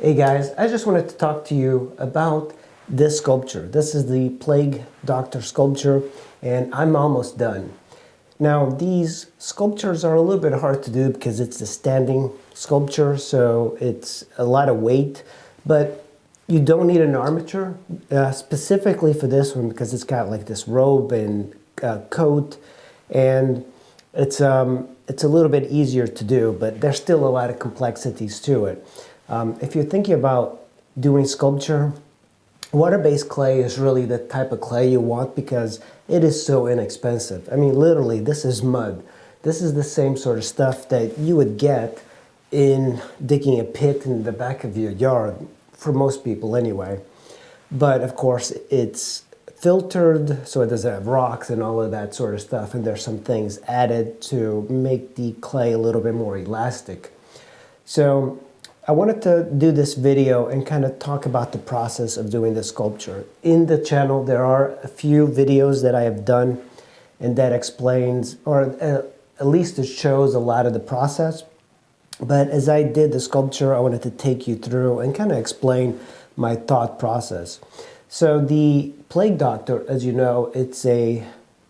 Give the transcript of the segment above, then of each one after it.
Hey guys, I just wanted to talk to you about this sculpture. This is the Plague Doctor sculpture, and I'm almost done. Now, these sculptures are a little bit hard to do because it's a standing sculpture, so it's a lot of weight, but you don't need an armature, specifically for this one because it's got like this robe and coat, and it's a little bit easier to do, but there's still a lot of complexities to it. If you're thinking about doing sculpture, water-based clay is really the type of clay you want because it is so inexpensive. I mean, literally, this is mud. This is the same sort of stuff that you would get in digging a pit in the back of your yard, for most people anyway. But of course, it's filtered, so it doesn't have rocks and all of that sort of stuff, and there's some things added to make the clay a little bit more elastic. So I wanted to do this video and kind of talk about the process of doing the sculpture. In the channel, there are a few videos that I have done and that explains, or at least it shows a lot of the process. But as I did the sculpture, I wanted to take you through and kind of explain my thought process. So the Plague Doctor, as you know, it's a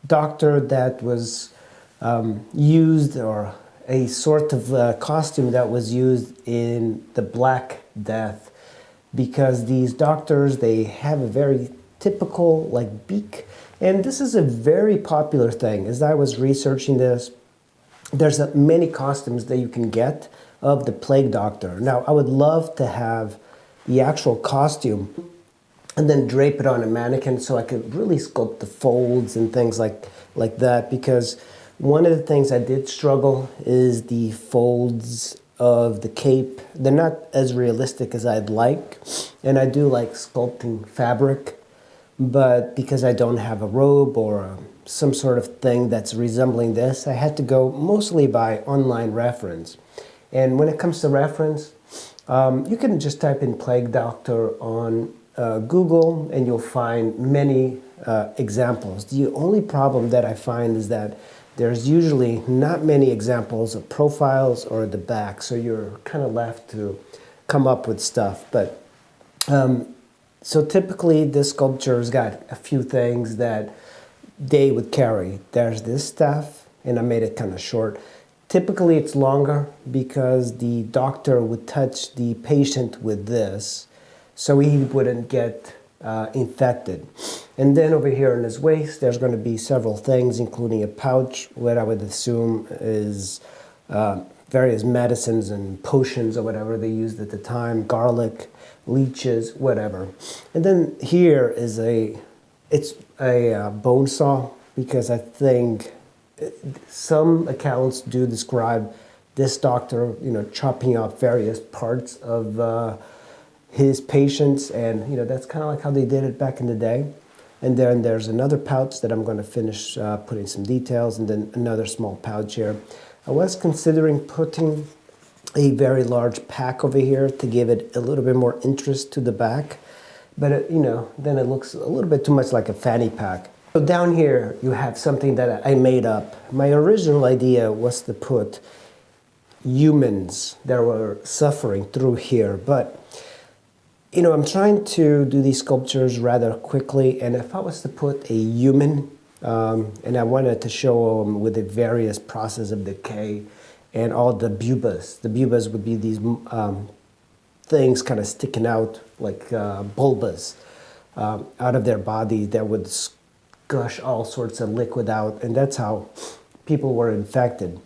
doctor that was used, or a sort of costume that was used in the Black Death, because these doctors, they have a very typical like beak, and this is a very popular thing. As I was researching this, there's many costumes that you can get of the Plague Doctor. Now, I would love to have the actual costume and then drape it on a mannequin so I could really sculpt the folds and things like that, because one of the things I did struggle is the folds of the cape. They're not as realistic as I'd like, and I do like sculpting fabric, but because I don't have a robe or some sort of thing that's resembling this, I had to go mostly by online reference. And when it comes to reference, you can just type in Plague Doctor on Google and you'll find many examples. The only problem that I find is that there's usually not many examples of profiles or the back, so you're kind of left to come up with stuff. But so typically this sculpture's got a few things that they would carry. There's this stuff, and I made it kind of short. Typically it's longer because the doctor would touch the patient with this so he wouldn't get infected. And then over here in his waist, there's going to be several things, including a pouch, what I would assume is various medicines and potions or whatever they used at the time, garlic, leeches, whatever. And then here is it's a bone saw, because I think some accounts do describe this doctor, chopping up various parts of his patients, and that's kind of like how they did it back in the day. And then there's another pouch that I'm going to finish putting some details, and then another small pouch here. I was considering putting a very large pack over here to give it a little bit more interest to the back, but then it looks a little bit too much like a fanny pack. So down here you have something that I made up. My original idea was to put humans that were suffering through here, but I'm trying to do these sculptures rather quickly, and if I was to put a human, and I wanted to show them with the various process of decay and all the bubas. The bubas would be these things kind of sticking out like bulbas out of their body that would gush all sorts of liquid out, and that's how people were infected.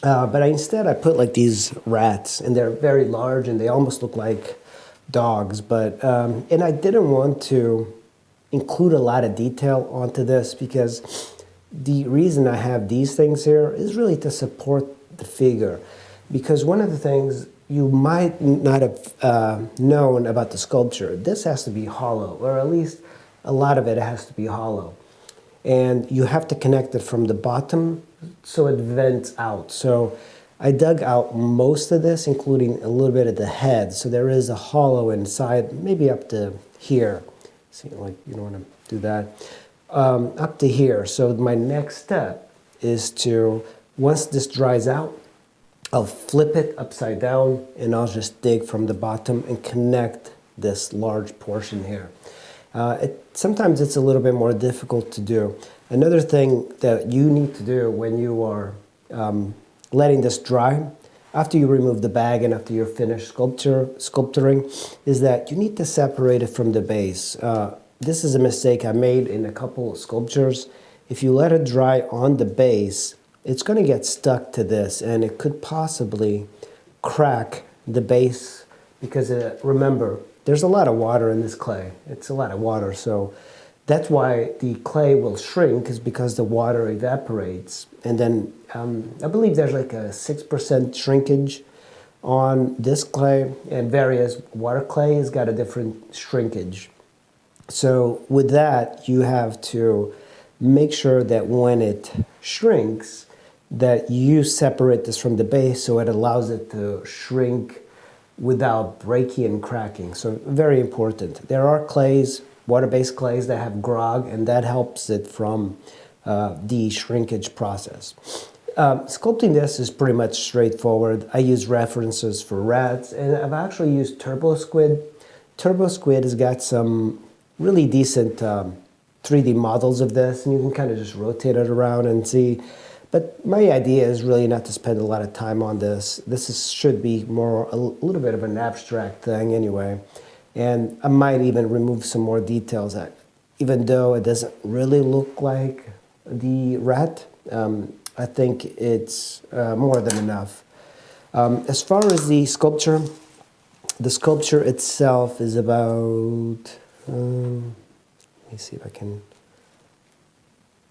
But instead I put like these rats, and they're very large and they almost look like dogs, but and I didn't want to include a lot of detail onto this because the reason I have these things here is really to support the figure, because one of the things you might not have known about the sculpture, this has to be hollow, or at least a lot of it has to be hollow, and you have to connect it from the bottom so it vents out. So I dug out most of this, including a little bit of the head, so there is a hollow inside, maybe up to here. See, like, you don't want to do that. Up to here. So my next step is to, once this dries out, I'll flip it upside down and I'll just dig from the bottom and connect this large portion here. Sometimes it's a little bit more difficult to do. Another thing that you need to do when you are letting this dry, after you remove the bag and after you're finished sculpturing, is that you need to separate it from the base. This is a mistake I made in a couple of sculptures. If you let it dry on the base, it's going to get stuck to this and it could possibly crack the base because remember, there's a lot of water in this clay. It's a lot of water, so that's why the clay will shrink, is because the water evaporates. And then I believe there's like a 6% shrinkage on this clay, and various water clay has got a different shrinkage. So with that, you have to make sure that when it shrinks, that you separate this from the base so it allows it to shrink without breaking and cracking. So very important. There are clays, water-based clays that have grog, and that helps it from the shrinkage process. Sculpting this is pretty much straightforward. I use references for rats, and I've actually used Turbo Squid. Turbo Squid has got some really decent 3D models of this, and you can kind of just rotate it around and see. But my idea is really not to spend a lot of time on this. Should be more a little bit of an abstract thing anyway. And I might even remove some more details, even though it doesn't really look like the rat. I think it's more than enough. As far as the sculpture itself is about, let me see if I can,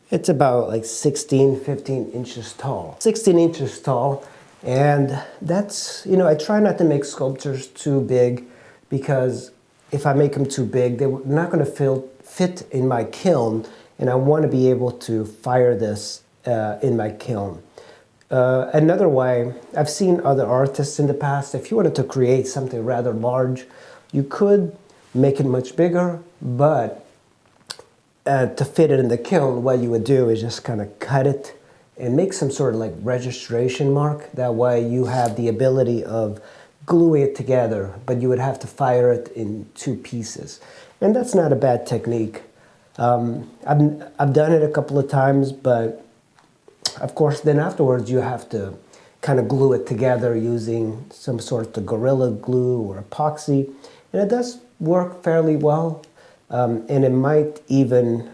it's about like 15 inches tall. 16 inches tall, and that's, I try not to make sculptures too big, because if I make them too big, they're not going to fit in my kiln, and I want to be able to fire this in my kiln. Another way, I've seen other artists in the past, if you wanted to create something rather large, you could make it much bigger, but to fit it in the kiln, what you would do is just kind of cut it and make some sort of like registration mark. That way you have the ability of gluing it together, but you would have to fire it in two pieces. And that's not a bad technique. I've done it a couple of times, but of course then afterwards you have to kind of glue it together using some sort of Gorilla Glue or epoxy. And it does work fairly well. And it might even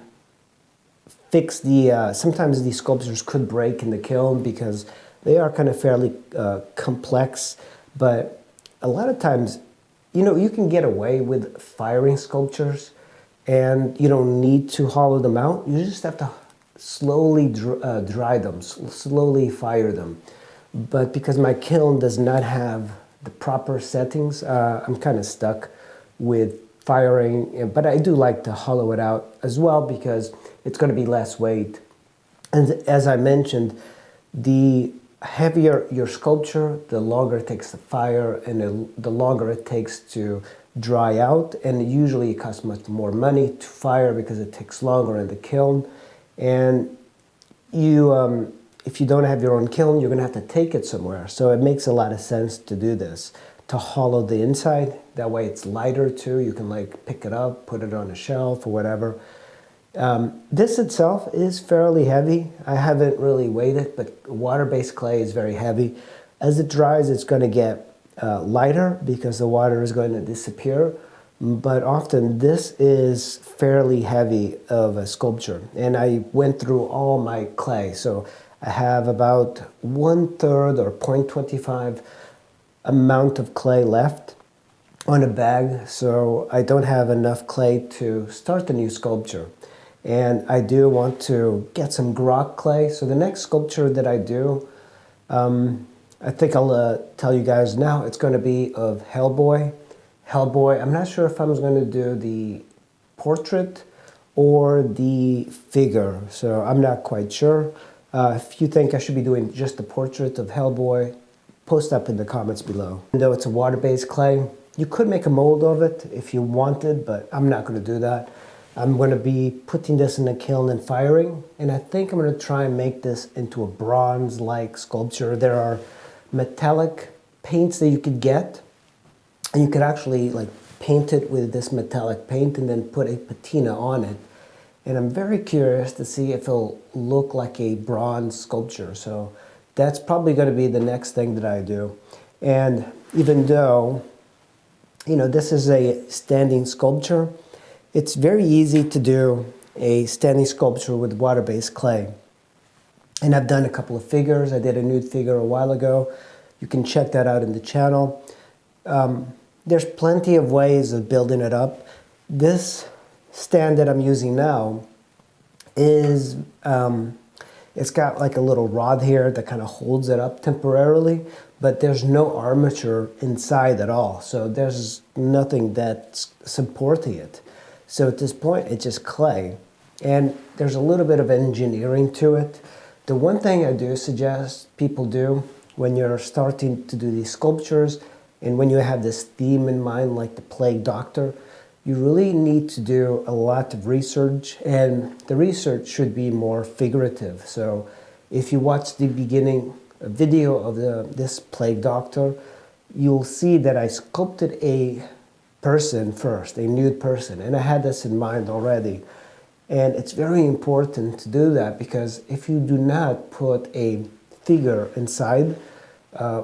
fix sometimes these sculptures could break in the kiln because they are kind of fairly complex, but a lot of times, you can get away with firing sculptures and you don't need to hollow them out. You just have to slowly dry them, slowly fire them. But because my kiln does not have the proper settings, I'm kind of stuck with firing, but I do like to hollow it out as well because it's going to be less weight. And as I mentioned, the heavier your sculpture, the longer it takes to fire, and the longer it takes to dry out. And usually it costs much more money to fire because it takes longer in the kiln. And if you don't have your own kiln, you're going to have to take it somewhere. So it makes a lot of sense to do this, to hollow the inside. That way it's lighter too. You can like pick it up, put it on a shelf or whatever. This itself is fairly heavy. I haven't really weighed it, but water-based clay is very heavy. As it dries, it's going to get lighter because the water is going to disappear. But often this is fairly heavy of a sculpture. And I went through all my clay. So I have about 1/3 or 0.25 amount of clay left on a bag. So I don't have enough clay to start the new sculpture. And I do want to get some grog clay. So the next sculpture that I do, I think I'll tell you guys now, it's going to be of Hellboy. Hellboy, I'm not sure if I'm going to do the portrait or the figure. So I'm not quite sure. If you think I should be doing just the portrait of Hellboy, post up in the comments below. Even though it's a water-based clay, you could make a mold of it if you wanted, but I'm not going to do that. I'm going to be putting this in a kiln and firing, and I think I'm going to try and make this into a bronze-like sculpture. There are metallic paints that you could get, and you could actually like paint it with this metallic paint and then put a patina on it. And I'm very curious to see if it'll look like a bronze sculpture. So that's probably going to be the next thing that I do. And even though, you know, this is a standing sculpture, it's very easy to do a standing sculpture with water-based clay. And I've done a couple of figures. I did a nude figure a while ago. You can check that out in the channel. There's plenty of ways of building it up. This stand that I'm using now is, it's got like a little rod here that kind of holds it up temporarily, but there's no armature inside at all. So there's nothing that's supporting it. So at this point, it's just clay. And there's a little bit of engineering to it. The one thing I do suggest people do when you're starting to do these sculptures and when you have this theme in mind, like the Plague Doctor, you really need to do a lot of research, and the research should be more figurative. So if you watch the beginning video of this Plague Doctor, you'll see that I sculpted a person first, a nude person, and I had this in mind already. And it's very important to do that, because if you do not put a figure inside,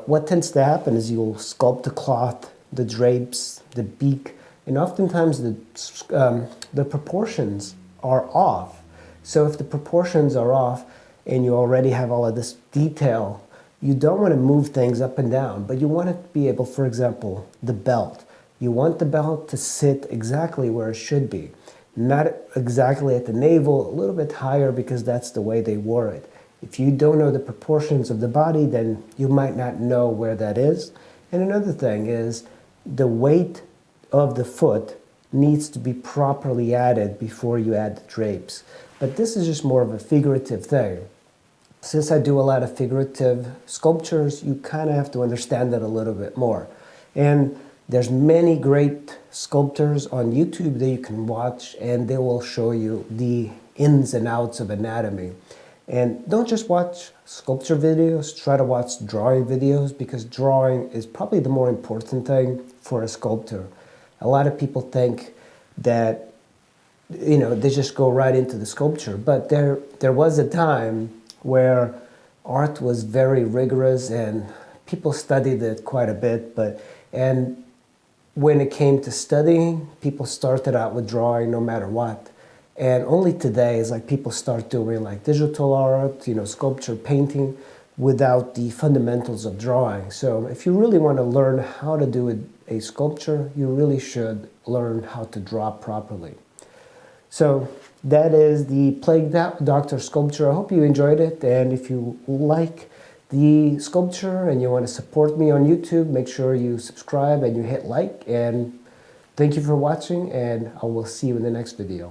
what tends to happen is you'll sculpt the cloth, the drapes, the beak, and oftentimes the proportions are off. So if the proportions are off and you already have all of this detail, you don't want to move things up and down, but you want it to be able, for example, the belt. You want the belt to sit exactly where it should be. Not exactly at the navel, a little bit higher, because that's the way they wore it. If you don't know the proportions of the body, then you might not know where that is. And another thing is the weight of the foot needs to be properly added before you add the drapes. But this is just more of a figurative thing. Since I do a lot of figurative sculptures, you kind of have to understand that a little bit more. And there's many great sculptors on YouTube that you can watch, and they will show you the ins and outs of anatomy. And don't just watch sculpture videos, try to watch drawing videos, because drawing is probably the more important thing for a sculptor. A lot of people think that, you know, they just go right into the sculpture, but there was a time where art was very rigorous and people studied it quite a bit, and when it came to studying, people started out with drawing no matter what. And only today is like people start doing like digital art, you know, sculpture, painting, without the fundamentals of drawing. So if you really want to learn how to do a sculpture, you really should learn how to draw properly. So that is the Plague Doctor sculpture. I hope you enjoyed it, and if you like the sculpture and you want to support me on YouTube, make sure you subscribe and you hit like, and thank you for watching, and I will see you in the next video.